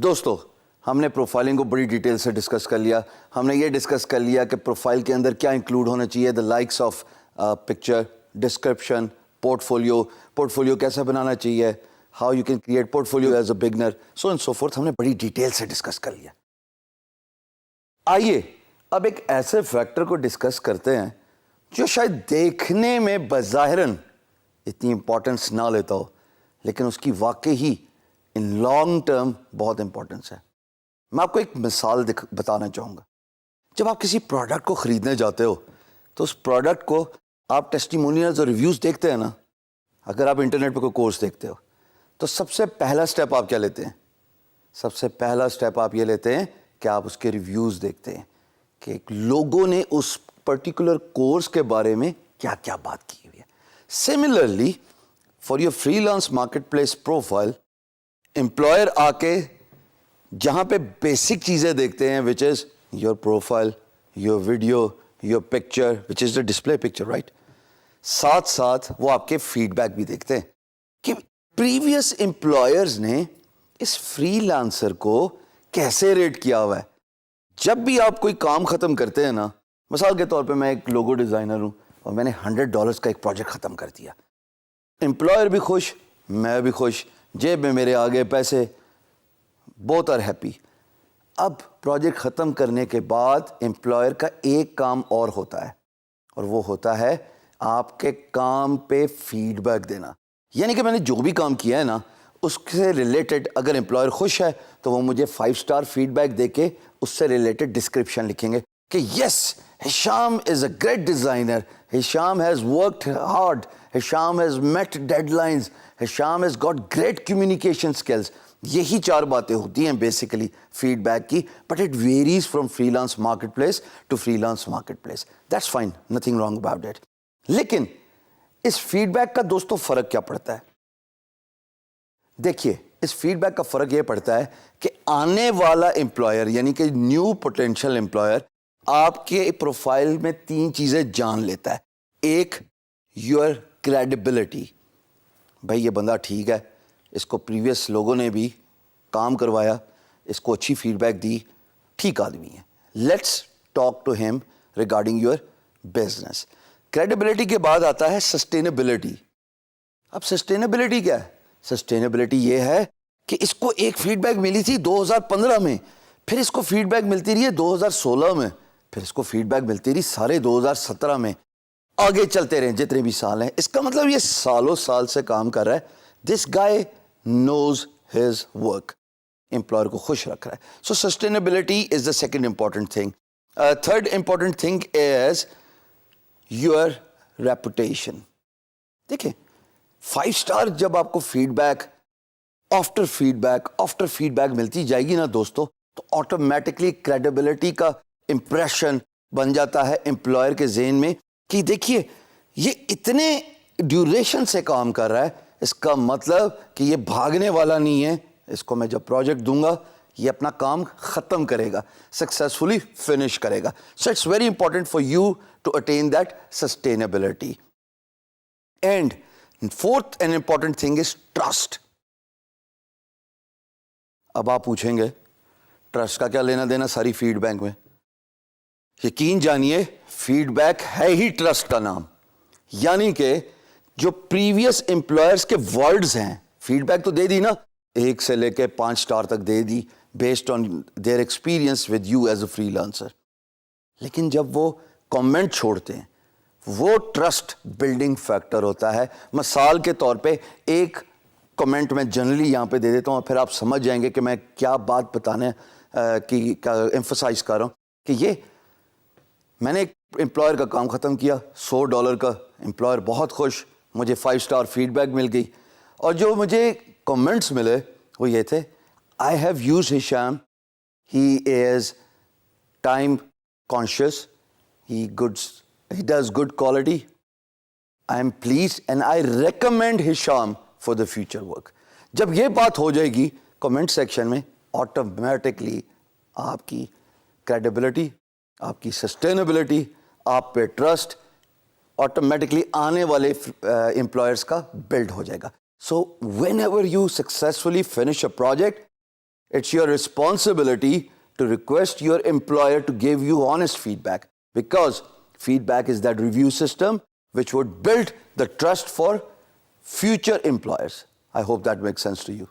دوستو ہم نے پروفائلنگ کو بڑی ڈیٹیل سے ڈسکس کر لیا. ہم نے یہ ڈسکس کر لیا کہ پروفائل کے اندر کیا انکلوڈ ہونا چاہیے, the likes of picture, description, portfolio کیسے بنانا چاہیے, how you can create portfolio as a beginner, so and so forth. ہم نے بڑی ڈیٹیل سے ڈسکس کر لیا. آئیے اب ایک ایسے فیکٹر کو ڈسکس کرتے ہیں جو شاید دیکھنے میں بظاہراً اتنی امپورٹنس نہ لیتا ہو, لیکن اس کی واقعی ان لانگ ٹرم بہت امپورٹنس ہے. میں آپ کو ایک مثال بتانا چاہوں گا. جب آپ کسی پروڈکٹ کو خریدنے جاتے ہو تو اس پروڈکٹ کو آپ ٹیسٹیمونیلز اور ریویوز دیکھتے ہیں نا. اگر آپ انٹرنیٹ پہ کوئی کورس دیکھتے ہو تو سب سے پہلا سٹیپ آپ کیا لیتے ہیں؟ سب سے پہلا سٹیپ آپ یہ لیتے ہیں کہ آپ اس کے ریویوز دیکھتے ہیں کہ لوگوں نے اس پرٹیکولر کورس کے بارے میں کیا کیا بات کی ہوئی ہے. Similarly for your freelance marketplace profile, employer آ کے جہاں پہ بیسک چیزیں دیکھتے ہیں which is your profile, your video, your picture which is the display picture, right. ساتھ ساتھ وہ آپ کے فیڈ بیک بھی دیکھتے ہیں کہ پریویس امپلائرز نے اس فری لانسر کو کیسے ریٹ کیا ہوا ہے. جب بھی آپ کوئی کام ختم کرتے ہیں نا, مثال کے طور پہ میں ایک لوگو ڈیزائنر ہوں اور میں نے $100 کا ایک پروجیکٹ ختم کر دیا, امپلائر بھی خوش, میں بھی خوش, جیب میں میرے آگے پیسے, بوتھ آر ہیپی. اب پروجیکٹ ختم کرنے کے بعد امپلائر کا ایک کام اور ہوتا ہے, اور وہ ہوتا ہے آپ کے کام پہ فیڈ بیک دینا. یعنی کہ میں نے جو بھی کام کیا ہے نا اس سے ریلیٹڈ اگر امپلائر خوش ہے تو وہ مجھے 5 اسٹار فیڈ بیک دے کے اس سے ریلیٹڈ ڈسکرپشن لکھیں گے کہ yes Hisham is a great designer, Hisham has worked hard, Hisham has met deadlines, Hisham has got great communication skills. یہی 4 باتیں ہوتی ہیں بیسیکلی فیڈ بیک کی, but it varies from freelance marketplace to freelance marketplace. That's fine, nothing wrong about it. لیکن اس feed back کا دوستوں فرق کیا پڑتا ہے؟ دیکھیے, اس فیڈ بیک کا فرق یہ پڑتا ہے کہ آنے والا امپلائر یعنی کہ نیو پوٹینشیل امپلائر آپ کے پروفائل میں 3 چیزیں جان لیتا ہے. ایک, یور کریڈیبلٹی, بھائی یہ بندہ ٹھیک ہے, اس کو پریویس لوگوں نے بھی کام کروایا, اس کو اچھی فیڈ بیک دی, ٹھیک آدمی ہے, let's talk to him regarding your business. Credibility کے بعد آتا ہے سسٹینیبلٹی. اب سسٹینیبلٹی کیا ہے؟ سسٹینیبلٹی یہ ہے کہ اس کو ایک فیڈ بیک ملی تھی 2015 میں, پھر اس کو فیڈ بیک ملتی رہی ہے 2016 میں, پھر اس کو فیڈ بیک ملتی رہی سارے 2017 میں, آگے چلتے رہے جتنے بھی سال ہیں. اس کا مطلب یہ سالوں سال سے کام کر رہا ہے. This guy knows his work, employer کو خوش رکھ رہا ہے. So sustainability is the second important thing. Third important thing is your reputation. دیکھیں 5 اسٹار جب آپ کو feedback after feedback ملتی جائے گی نا دوستو, تو آٹومیٹکلی کریڈیبلٹی کا امپریشن بن جاتا ہے امپلائر کے ذہن میں کہ دیکھیے یہ اتنے ڈیوریشن سے کام کر رہا ہے, اس کا مطلب کہ یہ بھاگنے والا نہیں ہے, اس کو میں جب پروجیکٹ دوں گا یہ اپنا کام ختم کرے گا, سکسیزفلی فنش کرے گا. So it's very important for you to attain that sustainability. And fourth and important thing is trust. اب آپ پوچھیں گے ٹرسٹ کا کیا لینا دینا ساری فیڈ بیک میں؟ یقین جانیے فیڈ بیک ہے ہی ٹرسٹ کا نام. یعنی کہ جو پریویس امپلائرز کے ورڈز ہیں, فیڈ بیک تو دے دی نا, 1 سے لے کے 5 اسٹار تک دے دی based on their experience with you as a freelancer, لیکن جب وہ کامنٹ چھوڑتے ہیں وہ ٹرسٹ بلڈنگ فیکٹر ہوتا ہے. مثال کے طور پہ ایک کمنٹ میں جنرلی یہاں پہ دے دیتا ہوں, پھر آپ سمجھ جائیں گے کہ میں کیا بات بتانے کی ایمفسائز کر رہا ہوں. کہ یہ میں نے ایک امپلائر کا کام ختم کیا $100 کا, امپلائر بہت خوش, مجھے 5 اسٹار فیڈ بیک مل گئی, اور جو مجھے کمنٹس ملے وہ یہ تھے, I have use Hisham, he is time conscious, he does good quality, I am please and I recommend Hisham for the future work. جب یہ بات ہو جائے گی کمنٹ سیکشن میں, آٹومیٹکلی آپ کی کریڈیبلٹی, آپ کی سسٹینیبلٹی, آپ پہ ٹرسٹ آٹومیٹکلی آنے والے امپلائرس کا بلڈ ہو جائے گا. So whenever you successfully finish a project, It's your responsibility to request your employer to give you honest feedback, because feedback is that review system which would build the trust for future employers. I hope that makes sense to you.